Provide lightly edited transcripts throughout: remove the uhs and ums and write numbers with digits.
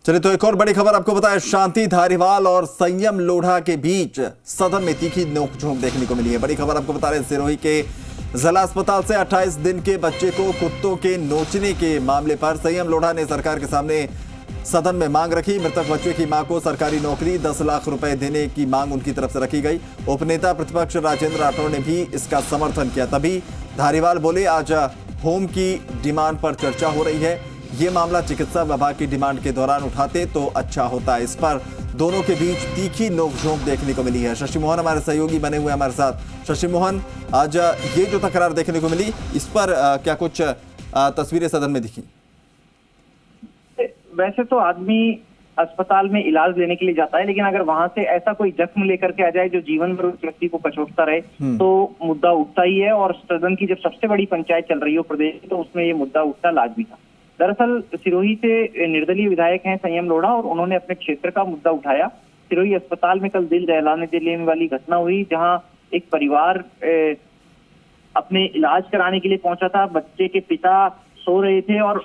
चलिए तो एक और बड़ी खबर आपको बताएं, शांति धारीवाल और संयम लोढ़ा के बीच सदन में तीखी नोकझोंक देखने को मिली है। बड़ी खबर आपको बता रहे हैं, सिरोही के जिला अस्पताल से 28 दिन के बच्चे को कुत्तों के नोचने के मामले पर संयम लोढ़ा ने सरकार के सामने सदन में मांग रखी। मृतक बच्चे की मां को सरकारी नौकरी 10 लाख रुपए देने की मांग उनकी तरफ से रखी गई। उपनेता प्रतिपक्ष राजेंद्र राठौड़ ने भी इसका समर्थन किया। तभी धारीवाल बोले, आज होम की डिमांड पर चर्चा हो रही है, ये मामला चिकित्सा विभाग की डिमांड के दौरान उठाते तो अच्छा होता। इस पर दोनों के बीच तीखी नोकझोंक देखने को मिली है। शशि मोहन हमारे सहयोगी बने हुए हमारे साथ। शशि मोहन, आज ये जो तकरार देखने को मिली, इस पर क्या कुछ तस्वीरें सदन में दिखी? वैसे तो आदमी अस्पताल में इलाज लेने के लिए जाता है, लेकिन अगर वहां से ऐसा कोई जख्म लेकर के आ जाए जो जीवन भर उस व्यक्ति को कचोटता रहे तो मुद्दा उठता ही है। और सदन की जब सबसे बड़ी पंचायत चल रही हो प्रदेश की, तो उसमें ये मुद्दा उठना लाजमी था। दरअसल सिरोही से निर्दलीय विधायक हैं संयम लोढ़ा, और उन्होंने अपने क्षेत्र का मुद्दा उठाया। सिरोही अस्पताल में कल दिल दहलाने देने वाली घटना हुई, जहां एक परिवार अपने इलाज कराने के लिए पहुंचा था। बच्चे के पिता सो रहे थे और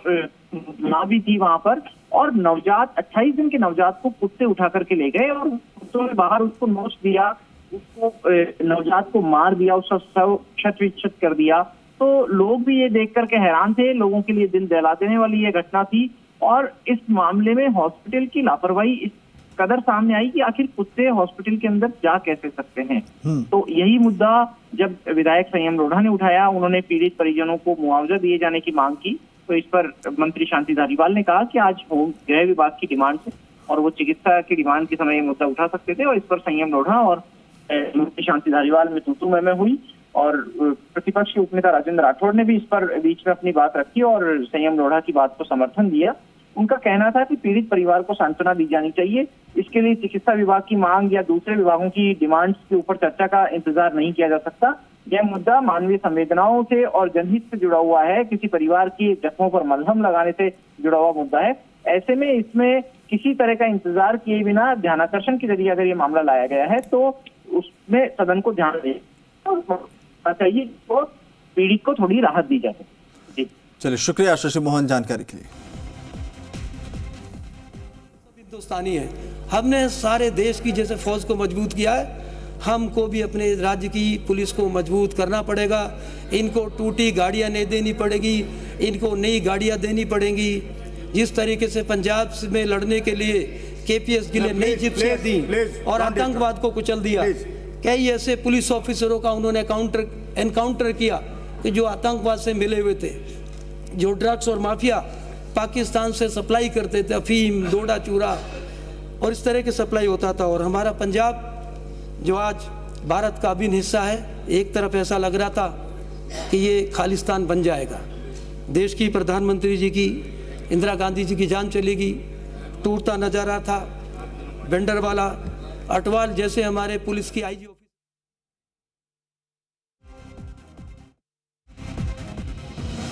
माँ भी थी वहां पर, और नवजात 28 दिन के नवजात को कुत्ते उठा करके ले गए और कुत्तों ने बाहर उसको नोच दिया, उसको नवजात को मार दिया, उसका शव क्षत विक्षत कर दिया। तो लोग भी ये देख करके हैरान थे। लोगों के लिए दिल दहला देने वाली ये घटना थी। और इस मामले में हॉस्पिटल की लापरवाही इस कदर सामने आई कि आखिर कुत्ते हॉस्पिटल के अंदर जा कैसे सकते हैं। तो यही मुद्दा जब विधायक संयम लोढ़ा ने उठाया, उन्होंने पीड़ित परिजनों को मुआवजा दिए जाने की मांग की। तो इस पर मंत्री शांति धारीवाल ने कहा कि आज गृह विभाग की डिमांड से, और वो चिकित्सा की डिमांड के समय ये मुद्दा उठा सकते थे। और इस पर संयम लोढ़ा और मंत्री शांति धारीवाल में तू मैं हुई, और प्रतिपक्ष के उपनेता राजेंद्र राठौड़ ने भी इस पर बीच में अपनी बात रखी और संयम लोढ़ा की बात को समर्थन दिया। उनका कहना था कि पीड़ित परिवार को सांत्वना दी जानी चाहिए। इसके लिए चिकित्सा विभाग की मांग या दूसरे विभागों की डिमांड्स के ऊपर चर्चा का इंतजार नहीं किया जा सकता। यह मुद्दा मानवीय संवेदनाओं से और जनहित से जुड़ा हुआ है, किसी परिवार की जख्मों पर मलहम लगाने से जुड़ा हुआ मुद्दा है। ऐसे में इसमें किसी तरह का इंतजार किए बिना ध्यानाकर्षण के जरिए अगर ये मामला लाया गया है तो उसमें सदन को ध्यान देना चाहिए, तो पीड़ित को थोड़ी राहत दी जाए। जी चलिए, शुक्रिया शशि मोहन जानकारी के लिए। हिंदुस्तानी है, हमने सारे देश की जैसे फौज को मजबूत किया है, हमको भी अपने राज्य की पुलिस को मजबूत करना पड़ेगा। इनको टूटी गाड़ियां नहीं देनी पड़ेगी, इनको नई गाड़ियां देनी पड़ेंगी। जिस तरीके से पंजाब में लड़ने के लिए केपीएस के लिए नई जिप्सियां दी और आतंकवाद को कुचल दिया, कई ऐसे पुलिस ऑफिसरों का उन्होंने एनकाउंटर किया कि जो आतंकवाद से मिले हुए थे, जो ड्रग्स और माफिया पाकिस्तान से सप्लाई करते थे, अफीम, डोडा चूरा और इस तरह के सप्लाई होता था। और हमारा पंजाब जो आज भारत का अभिन्न हिस्सा है, एक तरफ ऐसा लग रहा था कि ये खालिस्तान बन जाएगा। देश की प्रधानमंत्री जी की, इंदिरा गांधी जी की जान चलेगी, टूटता नजर आ रहा था। बेंडरवाला, अटवाल जैसे हमारे पुलिस की आईजी